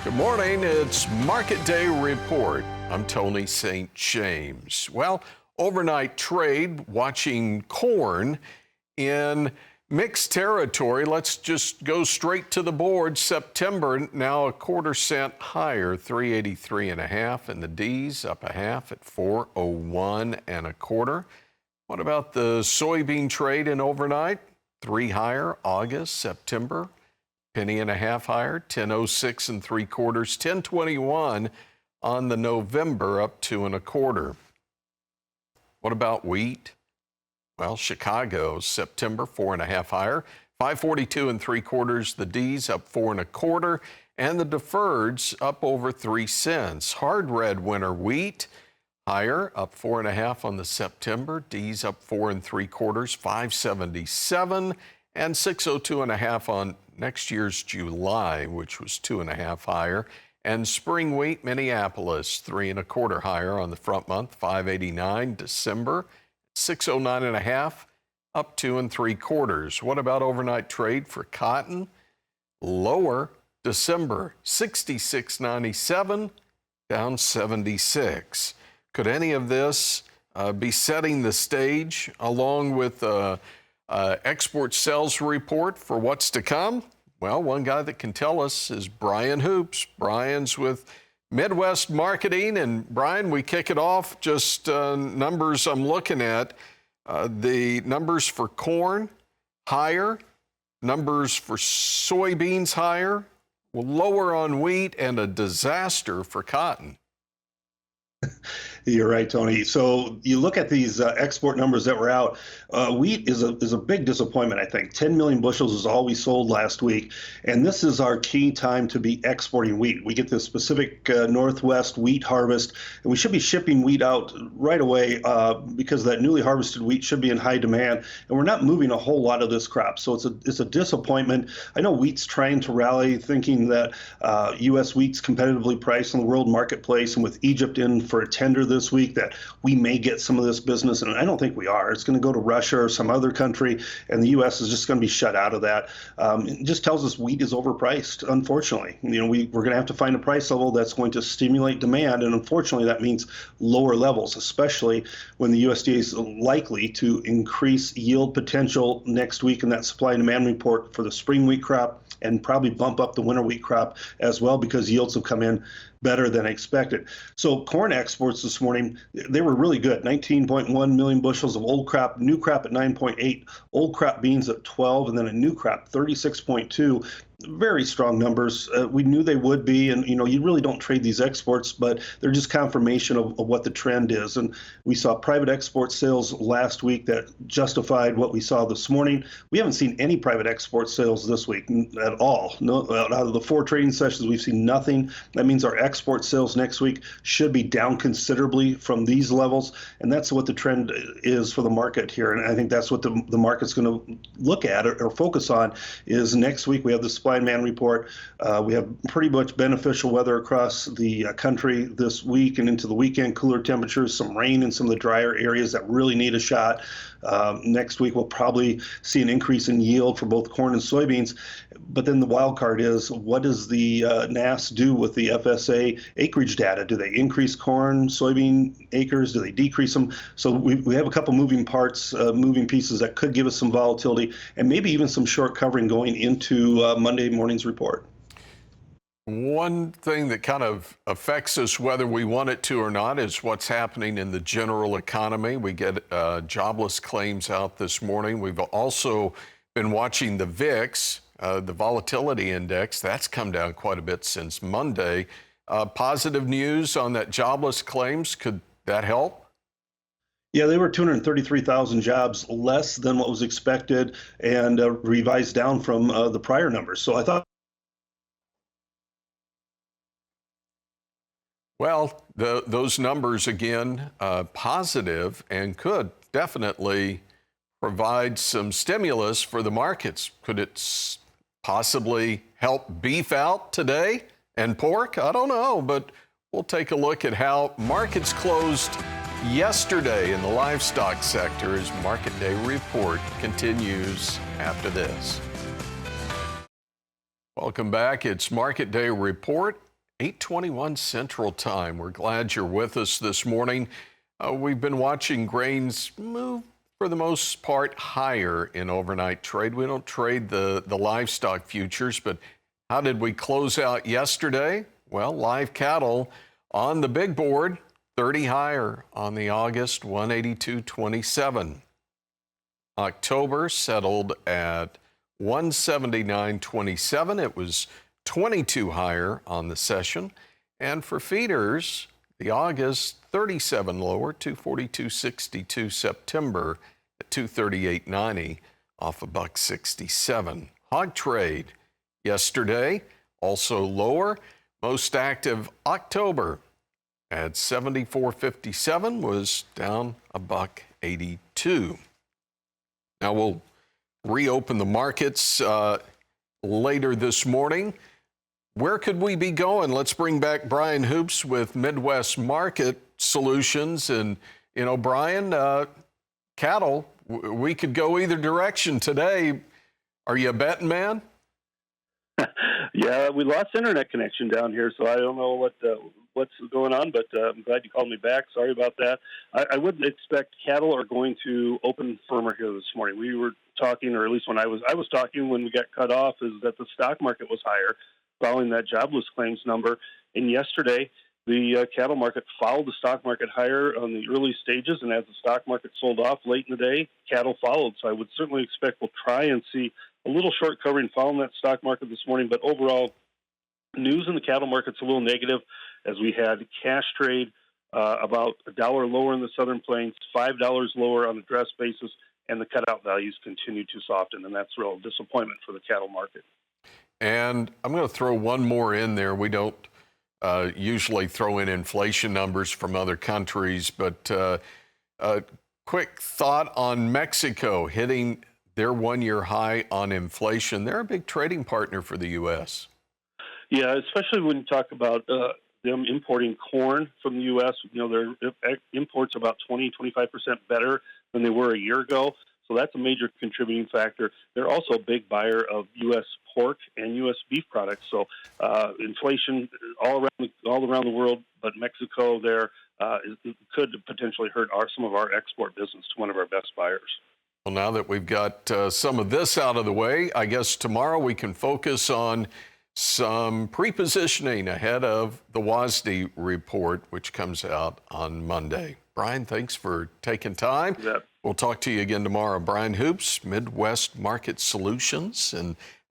Good morning. It's Market Day Report. I'm Tony St. James. Well, overnight trade watching corn in mixed territory. Let's just go straight to the board. September now a quarter cent higher, 383.5, and the D's up a half at 401.25. What about the soybean trade in overnight? 3 higher, August, September. Penny and a half higher, 10.06 3/4, 10.21 on the November, up 2 1/4. What about wheat? Well, Chicago, September, 4.5 higher, 5.42 3/4. The D's up 4 1/4, and the deferreds up over 3 cents. Hard red winter wheat higher, up 4.5 on the September. D's up 4 3/4, 5.77, and 6.02.5 on next year's July, which was 2.5 higher. And spring wheat, Minneapolis, 3 1/4 higher on the front month, 5.89. December, 6.09.5, up 2 3/4. What about overnight trade for cotton? Lower, December, 66.97, down 76. Could any of this be setting the stage along with export sales report for what's to come? Well, one guy that can tell us is Brian Hoops. Brian's with Midwest Marketing. And Brian, we kick it off. Just numbers I'm looking at. The numbers for corn, higher. Numbers for soybeans, higher. Well, lower on wheat, and a disaster for cotton. You're right, Tony. So you look at these export numbers that were out. Wheat is a big disappointment, I think. 10 million bushels is all we sold last week. And this is our key time to be exporting wheat. We get this specific Northwest wheat harvest, and we should be shipping wheat out right away because that newly harvested wheat should be in high demand. And we're not moving a whole lot of this crop. So it's a disappointment. I know wheat's trying to rally, thinking that U.S. wheat's competitively priced in the world marketplace, and with Egypt in for a tender this week, that we may get some of this business, and I don't think we are. It's going to go to Russia or some other country, and the U.S. is just going to be shut out of that. It just tells us wheat is overpriced, unfortunately. We're going to have to find a price level that's going to stimulate demand, and unfortunately that means lower levels, especially when the USDA is likely to increase yield potential next week in that supply and demand report for the spring wheat crop, and probably bump up the winter wheat crop as well because yields have come in better than expected. So corn exports this morning, they were really good. 19.1 million bushels of old crop, new crop at 9.8, old crop beans at 12, and then a new crop 36.2. Very strong numbers. We knew they would be, and you really don't trade these exports, but they're just confirmation of what the trend is. And we saw private export sales last week that justified what we saw this morning. We haven't seen any private export sales this week at all. No, out of the 4 trading sessions, we've seen nothing. That means our export sales next week should be down considerably from these levels, and that's what the trend is for the market here. And I think that's what the market's going to look at or focus on is next week. We have the supply and demand report. We have pretty much beneficial weather across the country this week and into the weekend, cooler temperatures, some rain in some of the drier areas that really need a shot. Next week, we'll probably see an increase in yield for both corn and soybeans. But then the wild card is, what does the NASS do with the FSA acreage data? Do they increase corn, soybean acres? Do they decrease them? So we have a couple moving parts, moving pieces that could give us some volatility and maybe even some short covering going into Monday morning's report. One thing that kind of affects us whether we want it to or not is what's happening in the general economy. We get jobless claims out this morning. We've also been watching the VIX, the volatility index. That's come down quite a bit since Monday. Positive news on that jobless claims. Could that help? Yeah, they were 233,000 jobs less than what was expected and revised down from the prior numbers. So I thought. Well, those numbers, again, positive and could definitely provide some stimulus for the markets. Could it possibly help beef out today and pork? I don't know, but we'll take a look at how markets closed yesterday in the livestock sector as Market Day Report continues after this. Welcome back. It's Market Day Report. 8:21 Central Time. We're glad you're with us this morning. We've been watching grains move for the most part higher in overnight trade. We don't trade the livestock futures, but how did we close out yesterday? Well, live cattle on the big board, 30 higher on the August, 182.27. October settled at 179.27. It was 22 higher on the session. And for feeders, the August 37 lower, 242.62. September at 238.90 off a $1.67. Hog trade yesterday also lower. Most active October at 74.57 was down a $1.82. Now we'll reopen the markets later this morning. Where could we be going? Let's bring back Brian Hoops with Midwest Market Solutions. And, you know, Brian, cattle, we could go either direction today. Are you a betting man? Yeah, we lost internet connection down here, so I don't know what's going on, but I'm glad you called me back. Sorry about that. I wouldn't expect cattle are going to open firmer here this morning. We were talking, or at least when I was talking when we got cut off, is that the stock market was higher following that jobless claims number. And yesterday, the cattle market followed the stock market higher on the early stages, and as the stock market sold off late in the day, cattle followed. So I would certainly expect we'll try and see a little short covering following that stock market this morning, but overall, news in the cattle market's a little negative as we had cash trade about $1 lower in the Southern Plains, $5 lower on a dress basis, and the cutout values continue to soften, and that's real disappointment for the cattle market. And I'm going to throw one more in there. We don't usually throw in inflation numbers from other countries, but a quick thought on Mexico hitting their one-year high on inflation. They're a big trading partner for the U.S. Yeah, especially when you talk about them importing corn from the U.S. You know, their imports are about 20-25% better than they were a year ago. So that's a major contributing factor. They're also a big buyer of U.S. pork and U.S. beef products. So inflation all around the world, but Mexico there could potentially hurt some of our export business to one of our best buyers. Well, now that we've got some of this out of the way, I guess tomorrow we can focus on some pre-positioning ahead of the WASDE report, which comes out on Monday. Brian, thanks for taking time. Yep. We'll talk to you again tomorrow. Brian Hoops, Midwest Market Solutions. And